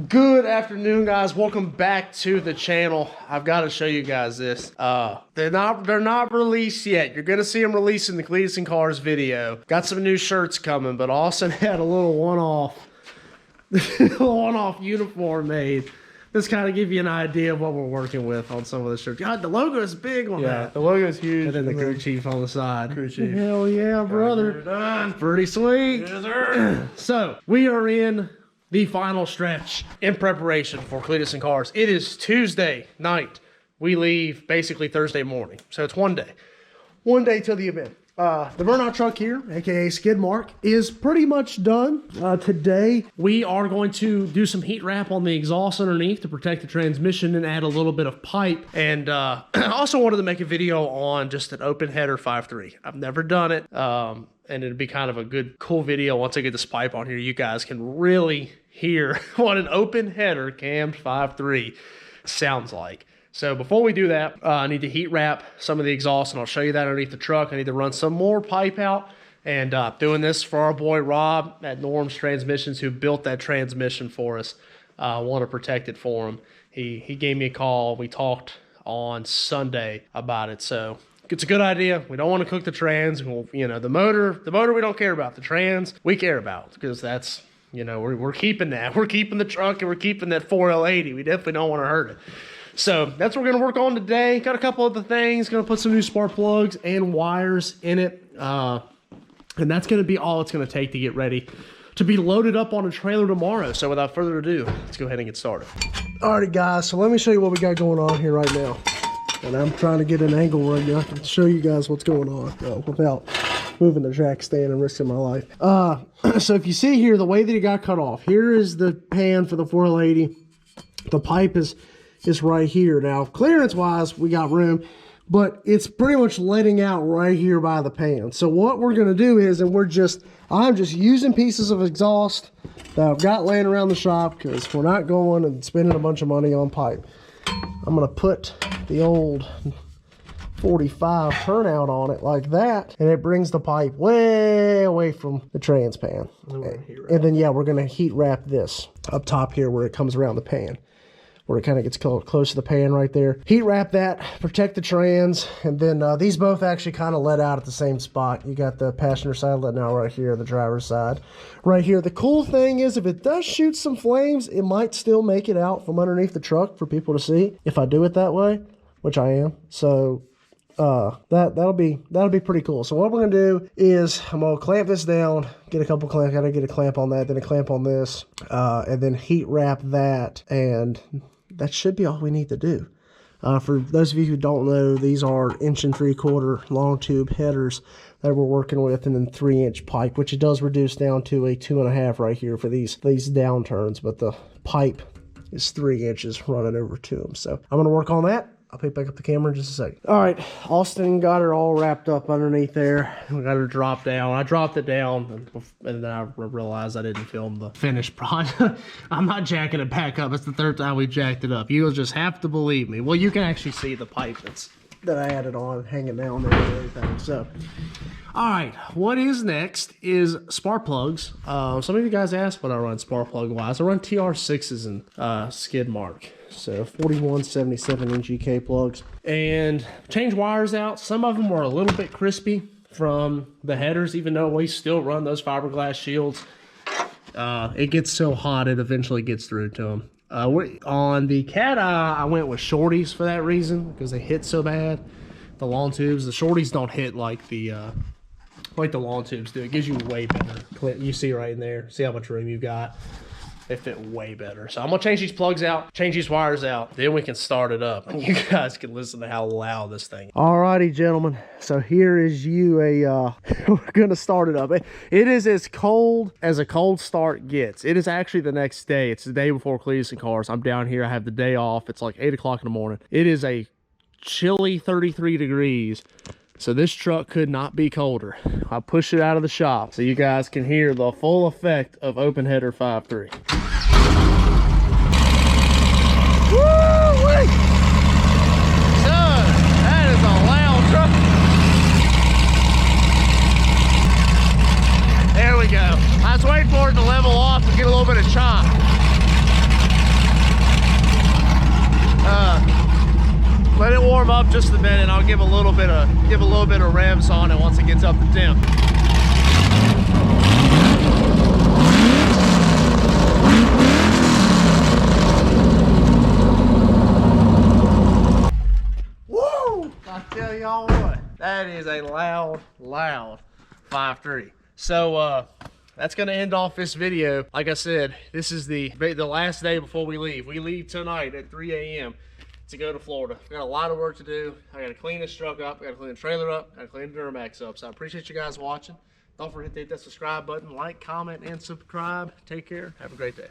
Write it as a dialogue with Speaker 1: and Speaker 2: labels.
Speaker 1: Good afternoon, guys. Welcome back to the channel. I've got to show you guys this. They're not released yet. You're gonna see them released in the Cletus and Cars video. Got some new shirts coming, but Austin had a little one-off uniform made. Just kind of give you an idea of what we're working with on some of the shirts. God, the logo is big on that.
Speaker 2: Yeah, the logo is huge.
Speaker 1: And then the crew chief on the side.
Speaker 2: Crew chief.
Speaker 1: Hell yeah, brother.
Speaker 2: Done.
Speaker 1: Pretty sweet.
Speaker 2: Yes, sir.
Speaker 1: So, we are in the final stretch in preparation for Cletus and Cars. It is Tuesday night. We leave basically Thursday morning. So, it's one day. One day till the event. The burnout truck here, aka Skid Mark, is pretty much done. Today, we are going to do some heat wrap on the exhaust underneath to protect the transmission and add a little bit of pipe. And I also wanted to make a video on just an open header 5.3. I've never done it, and it'd be kind of a good, cool video. Once I get this pipe on here, you guys can really hear what an open header cam 5.3 sounds like. So before we do that, I need to heat wrap some of the exhaust, and I'll show you that underneath the truck. I need to run some more pipe out, and doing this for our boy Rob at Norm's Transmissions, who built that transmission for us. I want to protect it for him. He gave me a call. We talked on Sunday about it, so it's a good idea. We don't want to cook the trans. We'll, you know, the motor we don't care about. The trans we care about, because that's, you know, we're keeping that. We're keeping the truck, and we're keeping that 4L80. We definitely don't want to hurt it. So that's what we're going to work on today. Got a couple other things. Going to put some new spark plugs and wires in it. And that's going to be all it's going to take to get ready to be loaded up on a trailer tomorrow. So without further ado, let's go ahead and get started. Alright guys, so let me show you what we got going on here right now. And I'm trying to get an angle where I can show you guys what's going on without moving the jack stand and risking my life. So if you see here, the way that it got cut off, here is the pan for the 4L80. The pipe is right here. Now, clearance wise, we got room, but it's pretty much letting out right here by the pan. So what we're going to do is, and I'm just using pieces of exhaust that I've got laying around the shop, because we're not going and spending a bunch of money on pipe. I'm going to put the old 45 turnout on it like that, and it brings the pipe way away from the trans pan. And then, yeah, we're going to heat wrap this up top here where it comes around the pan, where it kind of gets close to the pan right there. Heat wrap that, protect the trans, and then these both actually kind of let out at the same spot. You got the passenger side letting out right here, the driver's side right here. The cool thing is, if it does shoot some flames, it might still make it out from underneath the truck for people to see if I do it that way, which I am. So that'll be pretty cool. So what we're gonna do is I'm gonna clamp this down, get a couple clamps. Gotta get a clamp on that, then a clamp on this, and then heat wrap that, and that should be all we need to do. For those of you who don't know, these are 1 3/4 long tube headers that we're working with, and then 3-inch pipe, which it does reduce down to a 2.5 right here for these downturns, but the pipe is 3 inches running over to them. So I'm gonna work on that. I'll pick back up the camera in just a second. All right, Austin got her all wrapped up underneath there. We got her dropped down. I dropped it down, and then I realized I didn't film the finished product. I'm not jacking it back up. It's the third time we jacked it up. You'll just have to believe me. Well, you can actually see the pipe that I added on, hanging down there and everything. So, all right, what is next is spark plugs. Some of you guys asked what I run spark plug wise. I run TR6s and Skid Mark. So 4177 NGK plugs, and change wires out. Some of them were a little bit crispy from the headers, even though we still run those fiberglass shields. It gets so hot it eventually gets through to them. On the Cateye, I went with shorties for that reason, because they hit so bad. The long tubes, the shorties don't hit like the long tubes do. It gives you way better. You see right in there. See how much room you got. They fit way better. So I'm gonna change these plugs out, change these wires out, then we can start it up, and you guys can listen to how loud this thing is. Alrighty, gentlemen. So here is we're gonna start it up. It is as cold as a cold start gets. It is actually the next day. It's the day before Cletus and Cars. I'm down here. I have the day off. It's like 8 o'clock in the morning. It is a chilly 33 degrees. So this truck could not be colder. I pushed it out of the shop so you guys can hear the full effect of open header 5.3. Woo-wee! Son, that is a loud truck. There we go. I was waiting for it to level off and get a little bit of chop. Let it warm up just a minute, and I'll give a little bit of revs on it once it gets up to temp. Woo! I tell y'all what, that is a loud 5.3. So that's gonna end off this video. Like I said, this is the last day before we leave. We leave tonight at 3 a.m. to go to Florida. I've got a lot of work to do. I gotta clean this truck up, I gotta clean the trailer up, I gotta clean the Duramax up. So I appreciate you guys watching. Don't forget to hit that subscribe button, like, comment, and subscribe. Take care. Have a great day.